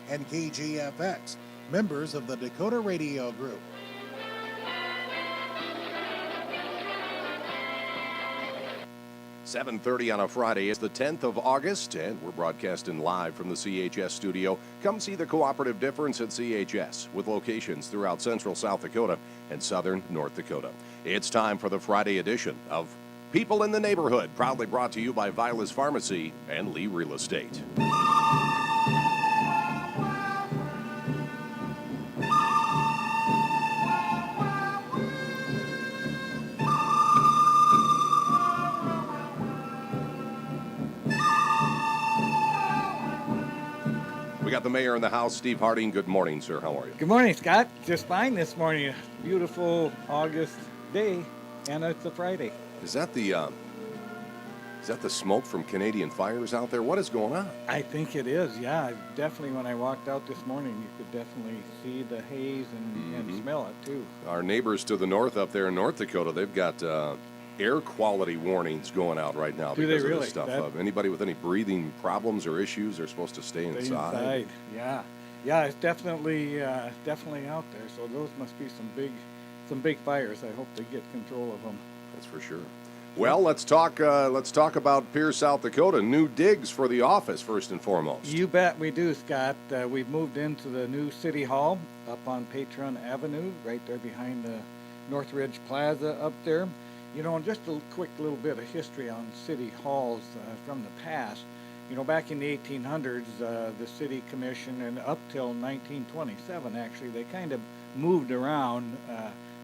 and KGFX, members of the Dakota Radio Group. "7:30 on a Friday is the 10th of August, and we're broadcasting live from the CHS studio. Come see the cooperative difference at CHS, with locations throughout central South Dakota and southern North Dakota. It's time for the Friday edition of People in the Neighborhood, proudly brought to you by Vilas Pharmacy and Lee Real Estate. We got the mayor in the house, Steve Harding. Good morning, sir. How are you? Good morning, Scott. Just fine this morning. Beautiful August day, and it's a Friday. Is that the smoke from Canadian fires out there? What is going on? I think it is, yeah. Definitely when I walked out this morning, you could definitely see the haze and smell it, too. Our neighbors to the north up there in North Dakota, they've got air quality warnings going out right now because of this stuff. Anybody with any breathing problems or issues are supposed to stay inside. Yeah. Yeah, it's definitely out there. So those must be some big fires. I hope they get control of them. That's for sure. Well, let's talk about Pierre, South Dakota. New digs for the office, first and foremost. You bet we do, Scott. We've moved into the new City Hall up on Patron Avenue, right there behind the Northridge Plaza up there. You know, and just a quick little bit of history on city halls from the past. You know, back in the 1800s, the city commission, and up till 1927, actually, they kind of moved around.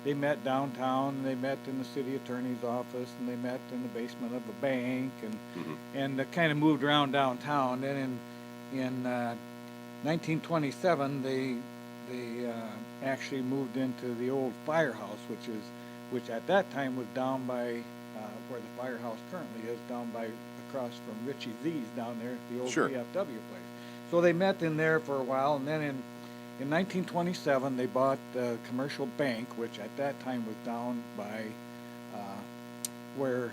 They met downtown, they met in the city attorney's office, and they met in the basement of a bank, and kind of moved around downtown. Then in 1927, they actually moved into the old firehouse, which at that time was down by where the firehouse currently is, down by across from Richie Z's down there, the old VFW place. So they met in there for a while, and then in 1927 they bought the commercial bank, which at that time was down by where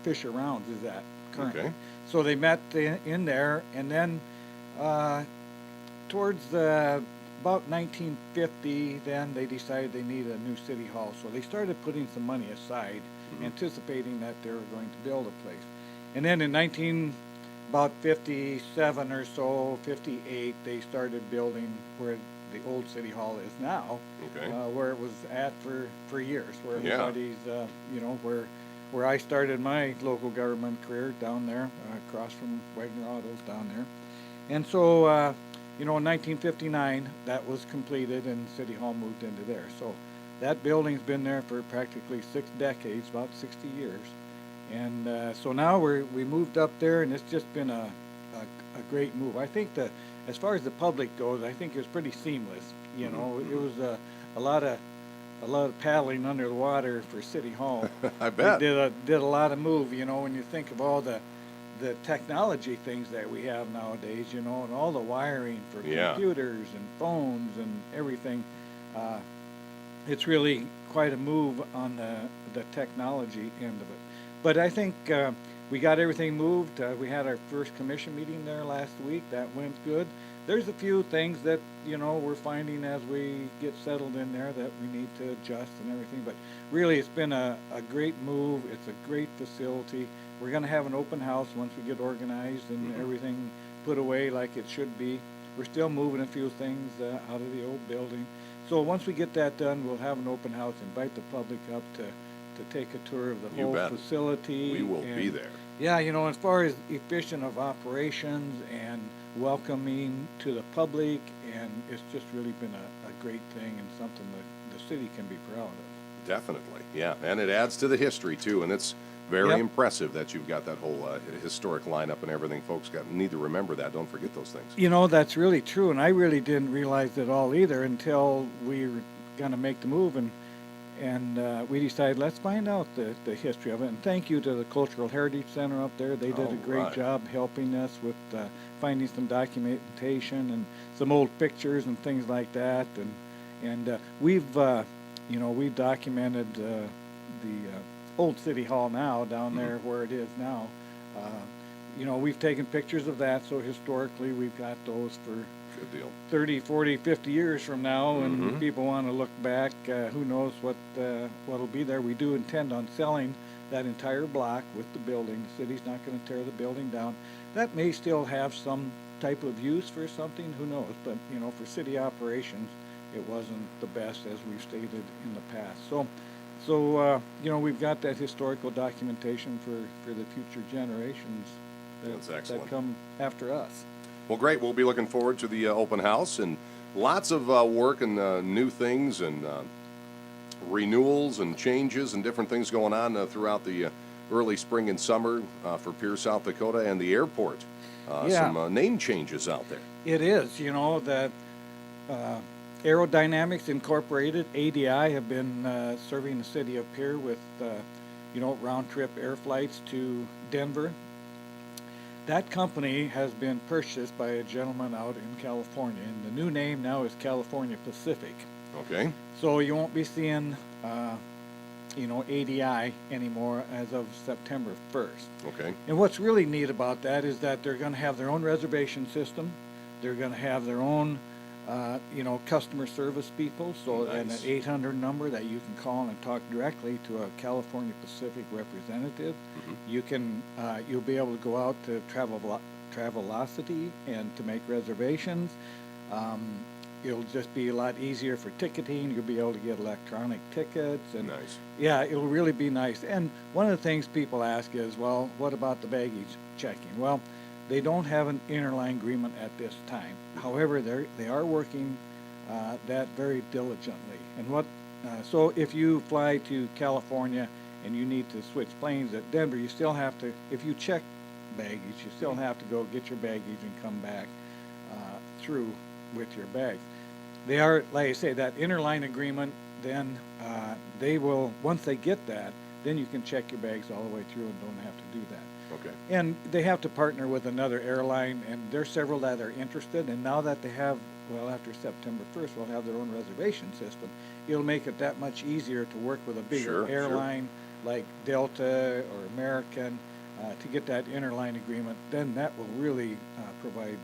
Fisher Rounds is at currently. Okay. So they met in there, and then towards about 1950, then they decided they needed a new city hall. So they started putting some money aside, anticipating that they were going to build a place. And then in about 57 or so, 58, they started building where the old city hall is now, where it was at for years, where everybody's, where I started my local government career down there, across from Wagner Autos down there. And so, in 1959, that was completed and City Hall moved into there. So that building's been there for practically 6 decades, about 60 years. And so now we moved up there, and it's just been a great move. I think that as far as the public goes, I think it was pretty seamless. It was a lot of paddling under the water for City Hall. I bet. We did a lot of move, when you think of all the technology things that we have nowadays, and all the wiring for computers and phones and everything. It's really quite a move on the technology end of it. But I think we got everything moved. We had our first commission meeting there last week. That went good. There's a few things that, we're finding as we get settled in there that we need to adjust and everything. But really, it's been a great move. It's a great facility. We're going to have an open house once we get organized and everything put away like it should be. We're still moving a few things out of the old building. So once we get that done, we'll have an open house, invite the public up to take a tour of the whole facility. We will be there. Yeah, as far as efficient of operations and welcoming to the public, and it's just really been a great thing and something that the city can be proud of. Definitely, yeah. And it adds to the history, too, and it's very impressive that you've got that whole historic lineup and everything. Folks need to remember that. Don't forget those things. That's really true, and I really didn't realize it all either until we were going to make the move, and we decided, let's find out the history of it. And thank you to the Cultural Heritage Center up there. They did a great job helping us with finding some documentation and some old pictures and things like that. And we've documented the old City Hall now down there where it is now. We've taken pictures of that, so historically we've got those Good deal. 30, 40, 50 years from now, and Mhm. people want to look back, who knows what'll be there. We do intend on selling that entire block with the building. The city's not going to tear the building down. That may still have some type of use for something, who knows, but for city operations, it wasn't the best, as we've stated in the past. So we've got that historical documentation for the future generations That's excellent. that come after us. Well, great. We'll be looking forward to the open house, and lots of work and new things and renewals and changes and different things going on throughout the early spring and summer for Pierre, South Dakota, and the airport. Yeah. Some name changes out there. It is, that Aerodynamics Incorporated, ADI, have been serving the city of Pierre with, round-trip air flights to Denver. That company has been purchased by a gentleman out in California, and the new name now is California Pacific. Okay. So you won't be seeing, ADI anymore as of September 1st. Okay. And what's really neat about that is that they're going to have their own reservation system. They're going to have their own, customer service people. So, Nice. and an 800 number that you can call and talk directly to a California Pacific representative. Mm-hmm. You'll be able to go out to Travelocity and to make reservations. It'll just be a lot easier for ticketing. You'll be able to get electronic tickets, and Nice. yeah, it'll really be nice. And one of the things people ask is, well, what about the baggage checking? Well, they don't have an interline agreement at this time. However, they are working that very diligently. And so if you fly to California and you need to switch planes at Denver, you still have to, if you check baggage, you still have to go get your baggage and come back through with your bags. They are, like I say, that interline agreement, then they will, once they get that, then you can check your bags all the way through and don't have to do that. Okay. And they have to partner with another airline, and there's several that are interested, and now that they have, after September 1st, will have their own reservation system, it'll make it that much easier to work with a bigger Sure. airline like Delta or American to get that interline agreement. Then that will really provide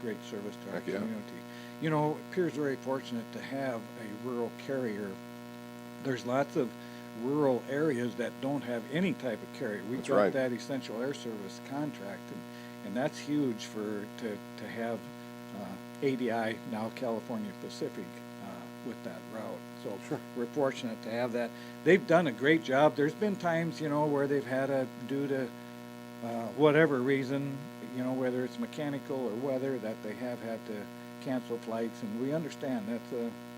great service to our Heck yeah. community. Pierre's very fortunate to have a rural carrier. There's lots of rural areas that don't have any type of carrier. We've That's got right. that essential air service contract, and that's huge to have ADI, now California Pacific, with that route. So Sure. we're fortunate to have that. They've done a great job. There's been times, where they've had to, due to whatever reason, whether it's mechanical or weather, that they have had to cancel flights, and we understand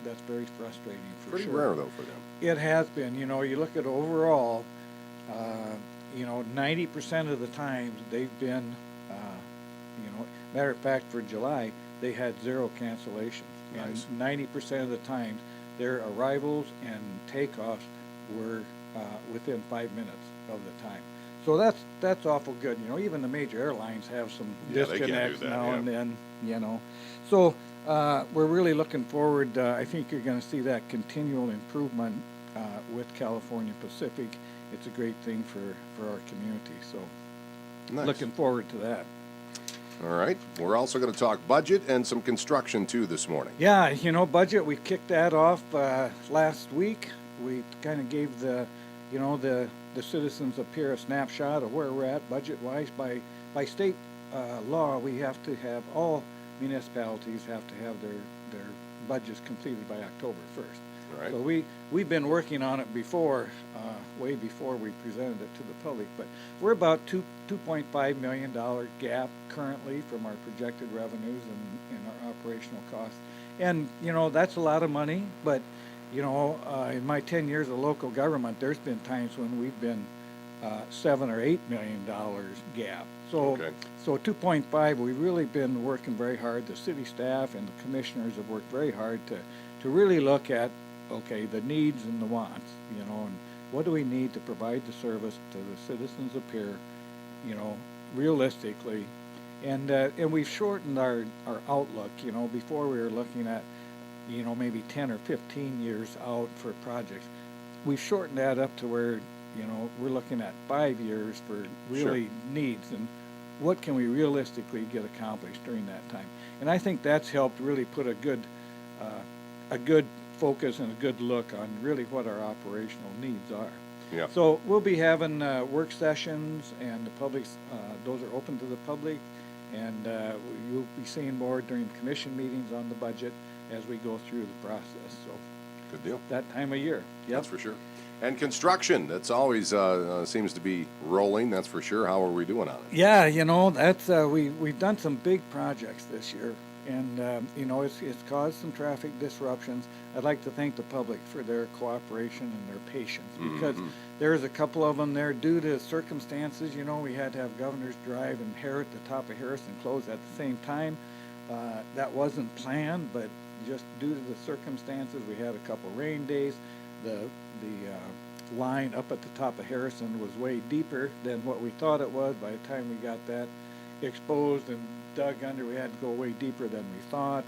that's very frustrating for Pretty sure. rare though for them. It has been. You look at overall, 90% of the times they've been, matter of fact, for July, they had 0 cancellations. Nice. And 90% of the times, their arrivals and takeoffs were within 5 minutes of the time. So that's awful good. Even the major airlines have some Yeah, they can't do disconnects that, now yeah. and then, So we're really looking forward. I think you're going to see that continual improvement with California Pacific. It's a great thing for our community. So Nice. looking forward to that. All right. We're also going to talk budget and some construction too this morning. Yeah, budget, we kicked that off last week. We kind of gave the citizens of Pierre a snapshot of where we're at budget-wise. By state law, we have to have, all municipalities have to have their budgets completed by October 1st. All right. So we've been working on it before, way before we presented it to the public, but we're about $2.5 million gap currently from our projected revenues and our operational costs. And, that's a lot of money, but, in my 10 years of local government, there's been times when we've been $7 or $8 million gap. So, Okay. so 2.5, we've really been working very hard. The city staff and the commissioners have worked very hard to really look at, okay, the needs and the wants, and what do we need to provide the service to the citizens of Pierre, realistically. And we've shortened our outlook. Before we were looking at, maybe 10 or 15 years out for projects. We've shortened that up to where, we're looking at 5 years for really needs, and what can we realistically get accomplished during that time. And I think that's helped really put a good focus and a good look on really what our operational needs are. Yeah. So we'll be having work sessions, and the public's those are open to the public, and you'll be seeing more during commission meetings on the budget as we go through the process. So Good deal. that time of year. Yep. That's for sure. And construction, that's always seems to be rolling, that's for sure. How are we doing on it? Yeah, that's we've done some big projects this year, and it's caused some traffic disruptions. I'd like to thank the public for their cooperation and their patience, because there's a couple of them there due to circumstances. We had to have Governor's Drive and the top of Harrison closed at the same time. That wasn't planned, but just due to the circumstances, we had a couple rain days. The line up at the top of Harrison was way deeper than what we thought it was. By the time we got that exposed and dug under, we had to go way deeper than we thought.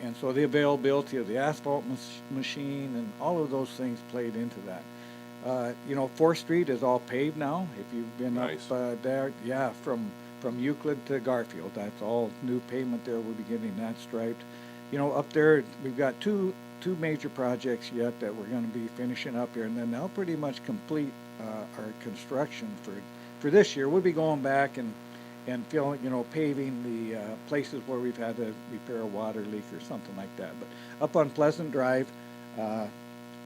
And so the availability of the asphalt machine and all of those things played into that. 4th Street is all paved now. If you've been Nice. up there, yeah, from Euclid to Garfield, that's all new pavement there. We'll be getting that striped. Up there, we've got two major projects yet that we're going to be finishing up here, and then they'll pretty much complete our construction for this year. We'll be going back and filling, paving the places where we've had to repair a water leak or something like that. But up on Pleasant Drive,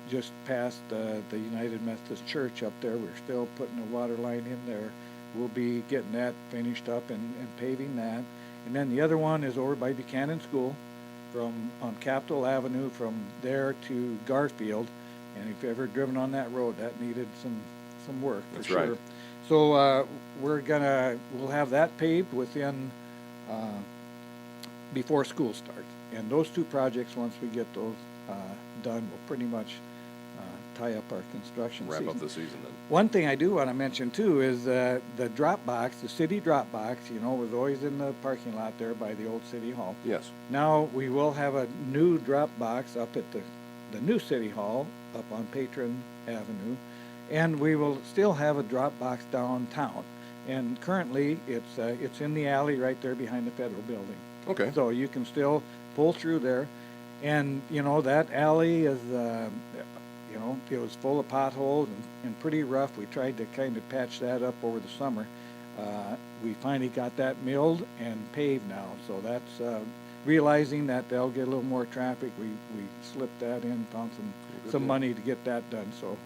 just past the United Methodist Church up there, we're still putting a water line in there. We'll be getting that finished up and paving that. And then the other one is over by Buchanan School, on Capitol Avenue, from there to Garfield. And if you've ever driven on that road, that needed some work for That's sure. right. So we'll have that paved within before school starts. And those two projects, once we get those done, will pretty much tie up our construction Wrap season. up the season then. One thing I do want to mention too is the drop box, the city drop box, was always in the parking lot there by the old city hall. Yes. Now we will have a new drop box up at the new city hall up on Patron Avenue, and we will still have a drop box downtown. And currently it's in the alley right there behind the federal building. Okay. So you can still pull through there, and that alley is it was full of potholes and pretty rough. We tried to kind of patch that up over the summer. We finally got that milled and paved now, so that's realizing that they'll get a little more traffic. We slipped that in, found some money to get that done. So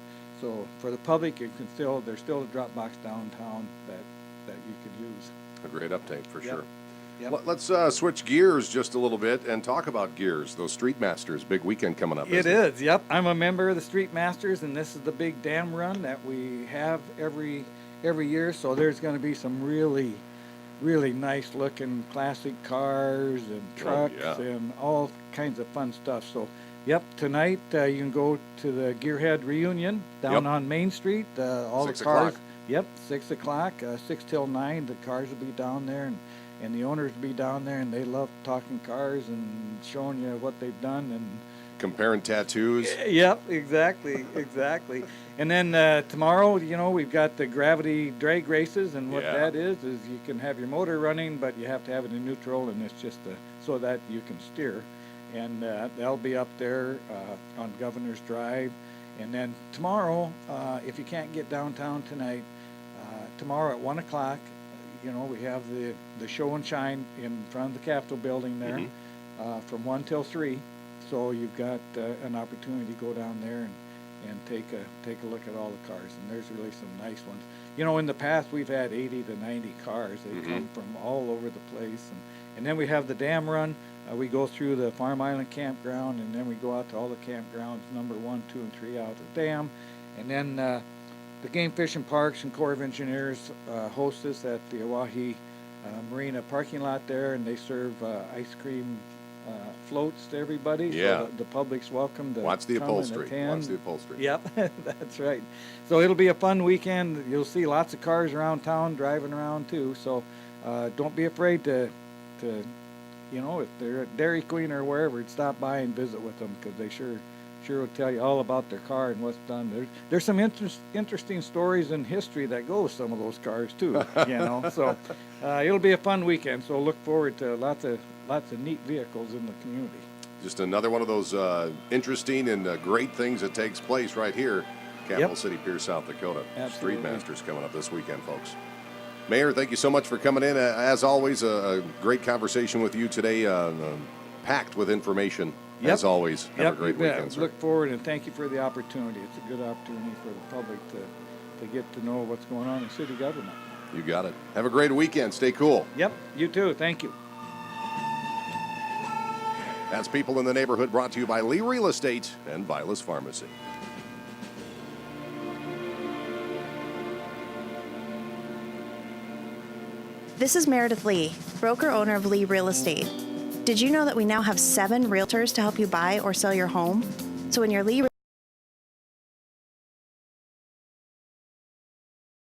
for the public, there's still a drop box downtown that you could use. A great update for Yep. sure. Yep. Let's switch gears just a little bit and talk about gears. Those Street Masters, big weekend coming up. It isn't is, yep. I'm a member of the Street Masters, and this is the big dam run that we have every year. So there's going to be some really, really nice looking classic cars and trucks and all kinds of fun stuff. So, yep, tonight you can go to the Gearhead reunion down on Main Street. All 6 the cars. o'clock. Yep, 6 o'clock, 6 till 9. The cars will be down there, and the owners will be down there, and they love talking cars and showing you what they've done. And Comparing tattoos. yep, exactly. And then tomorrow, we've got the gravity drag races, and what that is you can have your motor running, but you have to have it in neutral, and it's just so that you can steer. And they'll be up there on Governor's Drive. And then tomorrow, if you can't get downtown tonight, tomorrow at 1 o'clock, we have the show and shine in front of the Capitol building there from 1 till 3. So you've got an opportunity to go down there and take a look at all the cars. And there's really some nice ones. In the past, we've had 80 to 90 cars. They come from all over the place. And then we have the dam run. We go through the Farm Island campground, and then we go out to all the campgrounds, number 1, 2, and 3 out of the dam. And then the Game Fish and Parks and Corps of Engineers host us at the Oahe Marina parking lot there, and they serve ice cream floats to everybody. Yeah. So the public's welcome to Watch the come upholstery. and attend. Watch the upholstery. Yep, that's right. So it'll be a fun weekend. You'll see lots of cars around town driving around too. So don't be afraid to if they're at Dairy Queen or wherever, stop by and visit with them, because they sure will tell you all about their car and what's done. There's some interesting stories and history that go with some of those cars too. So it'll be a fun weekend. So look forward to lots lots of neat vehicles in the community. Just another one of those interesting and great things that takes place right here, Capital City, Pierre, South Dakota. Absolutely. Street Masters coming up this weekend, folks. Mayor, thank you so much for coming in. As always, a great conversation with you today, packed with information. As always, have a great weekend, sir. Look forward, and thank you for the opportunity. It's a good opportunity for the public to get to know what's going on in city government. You got it. Have a great weekend. Stay cool. Yep, you too. Thank you. That's People in the Neighborhood, brought to you by Lee Real Estate and Vilas Pharmacy. This is Meredith Lee, broker-owner of Lee Real Estate. Did you know that we now have 7 realtors to help you buy or sell your home? So when your Lee